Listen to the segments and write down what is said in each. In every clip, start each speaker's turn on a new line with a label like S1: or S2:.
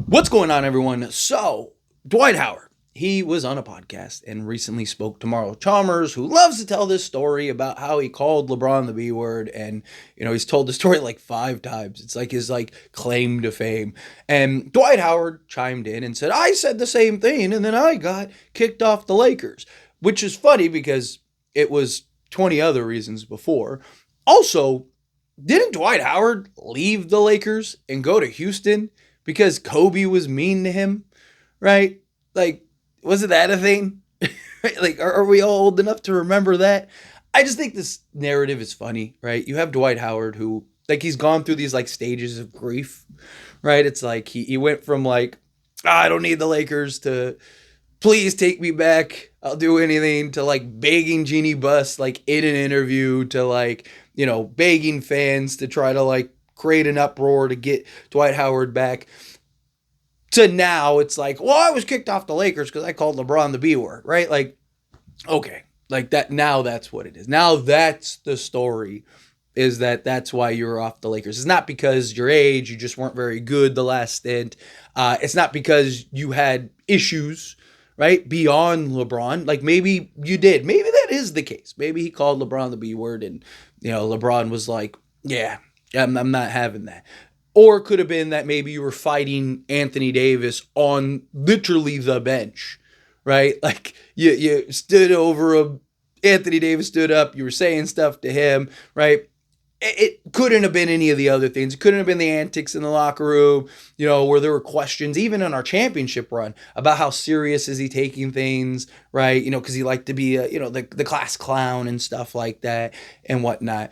S1: What's going on, everyone? So, Dwight Howard, he was on a podcast and recently spoke to Marlo Chalmers, who loves to tell this story about how he called LeBron the B word. And, he's told the story like 5 times. It's like his claim to fame. And Dwight Howard chimed in and said, I said the same thing, and then I got kicked off the Lakers, which is funny because it was 20 other reasons before. Also, didn't Dwight Howard leave the Lakers and go to Houston because Kobe was mean to him, right? Like, wasn't that a thing? Like, are we all old enough to remember that? I just think this narrative is funny, right? You have Dwight Howard who, he's gone through these, stages of grief, right? It's like he went from, I don't need the Lakers to please take me back. I'll do anything to begging Jeanie Buss in an interview to begging fans to try to create an uproar to get Dwight Howard back. To now it's I was kicked off the Lakers because I called LeBron the B word, right? Okay. That now that's what it is. Now that's the story, is that's why you're off the Lakers. It's not because your age, you just weren't very good the last stint. It's not because you had issues, right, beyond LeBron. Maybe you did. Maybe that is the case. Maybe he called LeBron the B word and, LeBron was like, yeah, I'm not having that. Or it could have been that maybe you were fighting Anthony Davis on literally the bench, right? You stood over him. Anthony Davis stood up. You were saying stuff to him, right? It couldn't have been any of the other things. It couldn't have been the antics in the locker room, where there were questions, even in our championship run, about how serious is he taking things, right? Because he liked to be, the class clown and stuff like that and whatnot.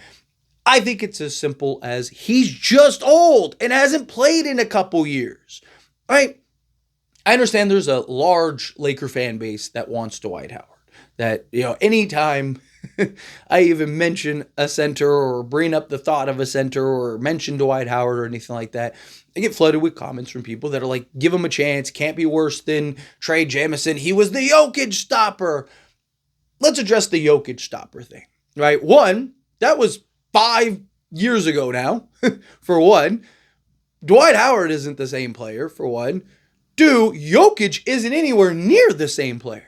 S1: I think it's as simple as he's just old and hasn't played in a couple years, right? I understand there's a large Laker fan base that wants Dwight Howard. That, anytime I even mention a center or bring up the thought of a center or mention Dwight Howard or anything like that, I get flooded with comments from people that are give him a chance, can't be worse than Trey Jamison. He was the Yogic stopper. Let's address the Yogic stopper thing, right? One, that was 5 years ago now, for one. Dwight Howard isn't the same player, for one. Two, Jokic isn't anywhere near the same player.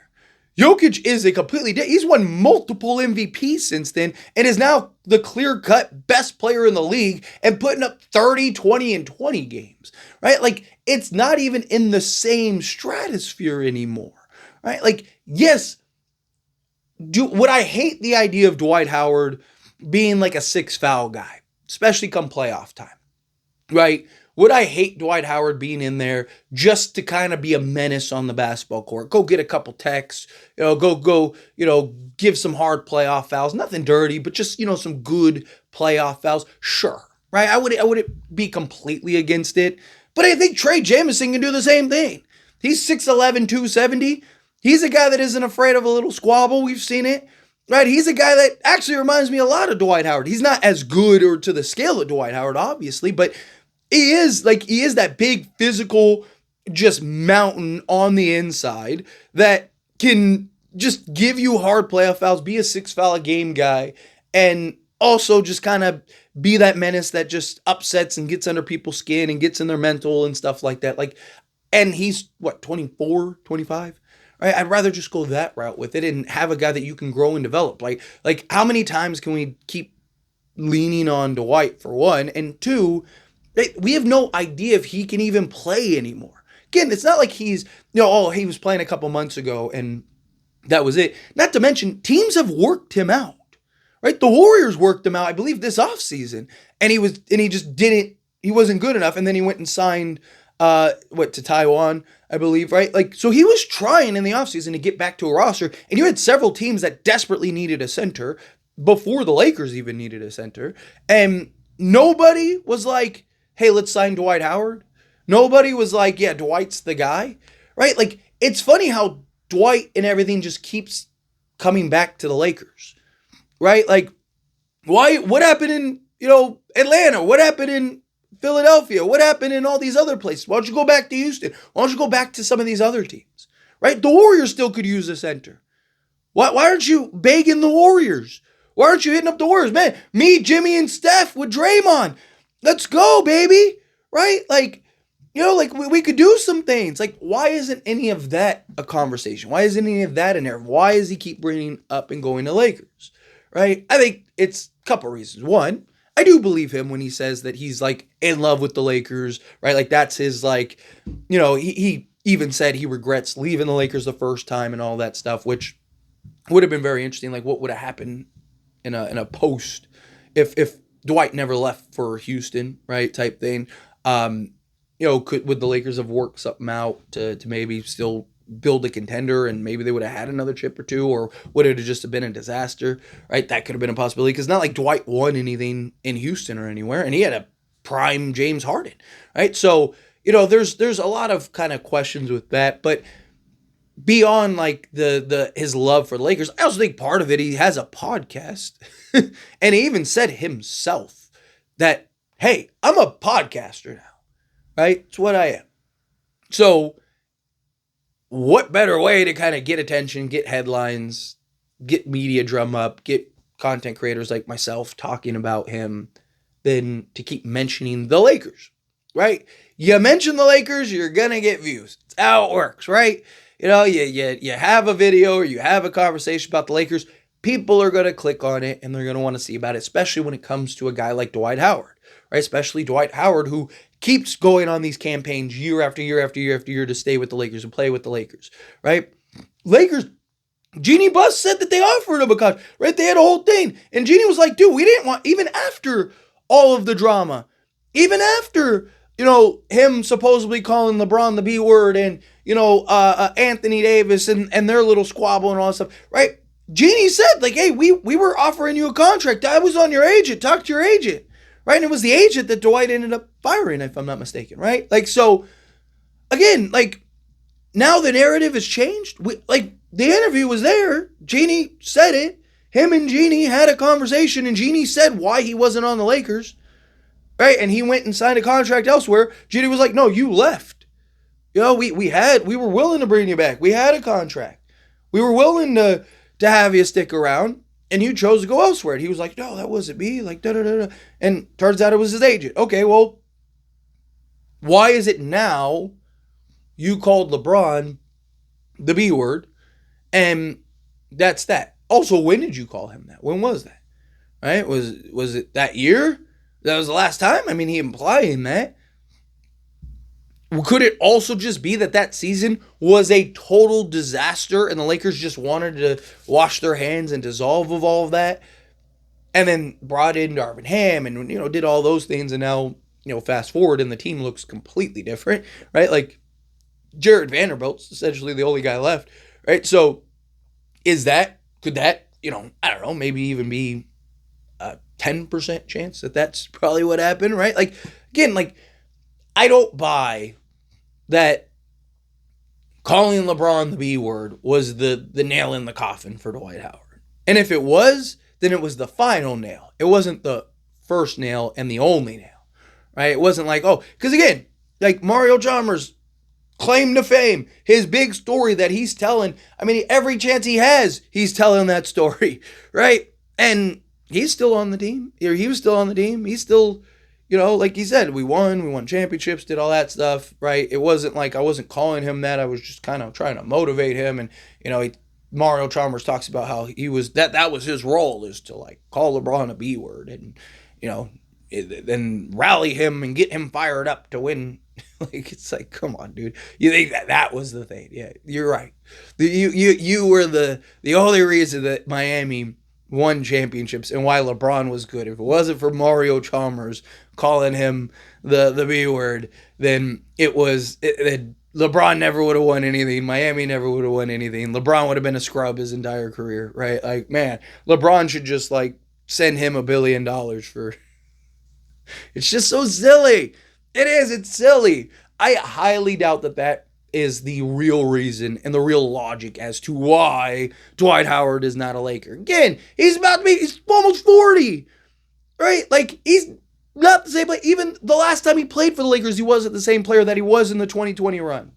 S1: Jokic is a completely he's won multiple MVPs since then and is now the clear-cut best player in the league and putting up 30, 20, and 20 games, right? It's not even in the same stratosphere anymore, right? Yes, would I hate the idea of Dwight Howard being a 6-foul guy, especially come playoff time, right? Would I hate Dwight Howard being in there just to kind of be a menace on the basketball court? Go get a couple techs, go, give some hard playoff fouls. Nothing dirty, but just, some good playoff fouls. Sure, right? I wouldn't be completely against it. But I think Trey Jamison can do the same thing. He's 6'11", 270. He's a guy that isn't afraid of a little squabble. We've seen it. Right, he's a guy that actually reminds me a lot of Dwight Howard. He's not as good or to the scale of Dwight Howard, obviously, but he is that big physical just mountain on the inside that can just give you hard playoff fouls, be a 6-foul a game guy, and also just kind of be that menace that just upsets and gets under people's skin and gets in their mental and stuff like that. And he's 24, 25? Right? I'd rather just go that route with it and have a guy that you can grow and develop. How many times can we keep leaning on Dwight, for one? And two, we have no idea if he can even play anymore. Again, it's not like he's, he was playing a couple months ago and that was it. Not to mention, teams have worked him out, right? The Warriors worked him out, I believe, this offseason. And he wasn't good enough. And then he went and signed, to Taiwan, I believe, right? So he was trying in the offseason to get back to a roster, and you had several teams that desperately needed a center before the Lakers even needed a center, and nobody was like, hey, let's sign Dwight Howard. Nobody was like, yeah, Dwight's the guy, right? It's funny how Dwight and everything just keeps coming back to the Lakers, right? Why? What happened in, Atlanta? What happened in Philadelphia? What happened in all these other places? Why don't you go back to Houston? Why don't you go back to some of these other teams, right? The Warriors still could use a center. Why aren't you begging the Warriors? Why aren't you hitting up the Warriors? Man, me, Jimmy, and Steph with Draymond. Let's go, baby, right? like we could do some things. Like, why isn't any of that a conversation? Why isn't any of that in there? Why does he keep bringing up and going to Lakers? Right? I think it's a couple reasons. One, I do believe him when he says that he's like in love with the Lakers, right? Like that's his like, he even said he regrets leaving the Lakers the first time and all that stuff, which would have been very interesting. Like what would have happened in a post if Dwight never left for Houston, right? Type thing. Would the Lakers have worked something out to maybe still build a contender and maybe they would have had another chip or two, or would it have just been a disaster, right? That could have been a possibility because not like Dwight won anything in Houston or anywhere, and he had a prime James Harden, right? So, there's a lot of kind of questions with that, but beyond like the his love for the Lakers, I also think part of it, he has a podcast and he even said himself that, hey, I'm a podcaster now, right? It's what I am. So what better way to kind of get attention, get headlines, get media drum up, get content creators like myself talking about him than to keep mentioning the Lakers, right? You mention the Lakers, you're going to get views. It's how it works, right? You have a video or you have a conversation about the Lakers, people are going to click on it and they're going to want to see about it, especially when it comes to a guy like Dwight Howard, right? Especially Dwight Howard, who keeps going on these campaigns year after year after year after year to stay with the Lakers and play with the Lakers, right? Lakers, Jeanie Buss said that they offered him a contract, right? They had a whole thing. And Jeanie was like, dude, we didn't want, even after all of the drama, even after, him supposedly calling LeBron the B word and, Anthony Davis and their little squabble and all that stuff, right? Jeanie said, like, hey, we were offering you a contract. I was on your agent. Talk to your agent. Right? And it was the agent that Dwight ended up firing, if I'm not mistaken, right? Like, so, again, like, now the narrative has changed. The interview was there. Jeanie said it. Him and Jeanie had a conversation, and Jeanie said why he wasn't on the Lakers, right? And he went and signed a contract elsewhere. Jeanie was like, no, you left. We were willing to bring you back. We had a contract. We were willing to have you stick around. And you chose to go elsewhere. And he was like, no, that wasn't me. Like, da-da-da-da. And turns out it was his agent. Okay, well, why is it now you called LeBron the B word? And that's that. Also, when did you call him that? When was that? Right? Was it that year? That was the last time? I mean, he implying that. Could it also just be that season was a total disaster and the Lakers just wanted to wash their hands and dissolve of all of that? And then brought in Darvin Ham and, did all those things. And now, fast forward and the team looks completely different, right? Like Jared Vanderbilt's essentially the only guy left, right? So could that, I don't know, maybe even be a 10% chance that that's probably what happened, right? Like, again, like, I don't buy that calling LeBron the B word was the nail in the coffin for Dwight Howard. And if it was, then it was the final nail. It wasn't the first nail and the only nail, right? It wasn't like, because again, like Mario Chalmers' claim to fame, his big story that he's telling, I mean, every chance he has, he's telling that story, right? And he's still on the team. He was still on the team. He's still, like he said, we won championships, did all that stuff, right? It wasn't like I wasn't calling him that. I was just kind of trying to motivate him. And, Mario Chalmers talks about how he was, that was his role, is to like call LeBron a B word and, then rally him and get him fired up to win. Like, it's like, come on, dude. You think that was the thing? Yeah, you're right. You were the only reason that Miami won championships and why LeBron was good. If it wasn't for Mario Chalmers calling him the B word, then LeBron never would have won anything. Miami never would have won anything. LeBron would have been a scrub his entire career, right? Like, man, LeBron should just like send him $1 billion for. It's just so silly. It is. It's silly. I highly doubt that is the real reason and the real logic as to why Dwight Howard is not a Laker. Again, he's almost 40, right? Like, he's not the same player. Even the last time he played for the Lakers, he wasn't the same player that he was in the 2020 run.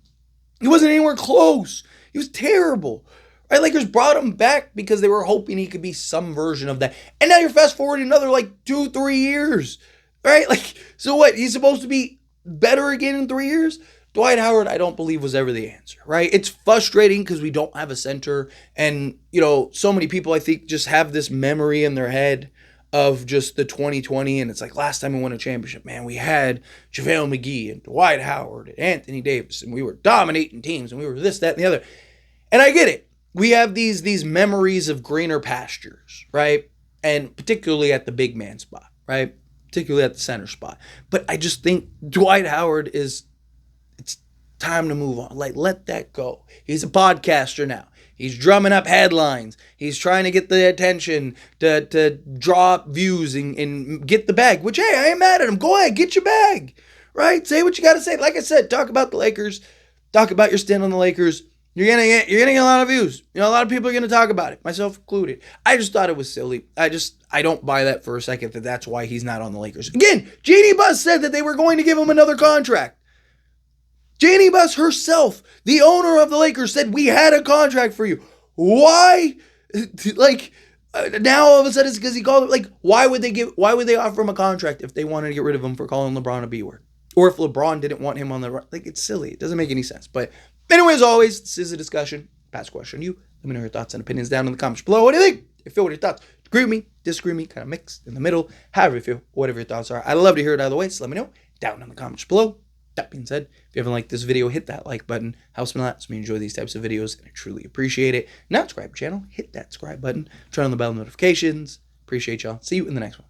S1: He wasn't anywhere close. He was terrible. Right? Lakers brought him back because they were hoping he could be some version of that. And now you're fast forwarding another 2-3 years. Right? Like, so what? He's supposed to be better again in 3 years? Dwight Howard, I don't believe, was ever the answer, right? It's frustrating because we don't have a center. And, so many people, I think, just have this memory in their head of just the 2020. And it's like, last time we won a championship, man, we had JaVale McGee and Dwight Howard and Anthony Davis, and we were dominating teams, and we were this, that, and the other. And I get it. We have these memories of greener pastures, right? And particularly at the big man spot, right? Particularly at the center spot. But I just think Dwight Howard it's time to move on. Like, let that go. He's a podcaster now. He's drumming up headlines. He's trying to get the attention to draw up views and get the bag, which, hey, I ain't mad at him. Go ahead, get your bag, right? Say what you got to say. Like I said, talk about the Lakers. Talk about your stint on the Lakers. You're getting a lot of views. A lot of people are going to talk about it, myself included. I just thought it was silly. I don't buy that for a second that that's why he's not on the Lakers. Again, Jeanie Buss said that they were going to give him another contract. Jeanie Buss herself, the owner of the Lakers, said we had a contract for you. Why? Now all of a sudden it's because he called it. Why would they offer him a contract if they wanted to get rid of him for calling LeBron a B word? Or if LeBron didn't want him on the it's silly. It doesn't make any sense. But anyway, as always, this is a discussion. Pass question to you. Let me know your thoughts and opinions down in the comments below. What do you think? If you feel what your thoughts, agree with me, disagree with me, kind of mixed in the middle, however you feel, whatever your thoughts are. I'd love to hear it either way, so let me know down in the comments below. That being said, if you haven't liked this video, hit that like button. Helps me a lot. So me enjoy these types of videos, and I truly appreciate it. Now subscribe to the channel, hit that subscribe button, turn on the bell notifications. Appreciate y'all. See you in the next one.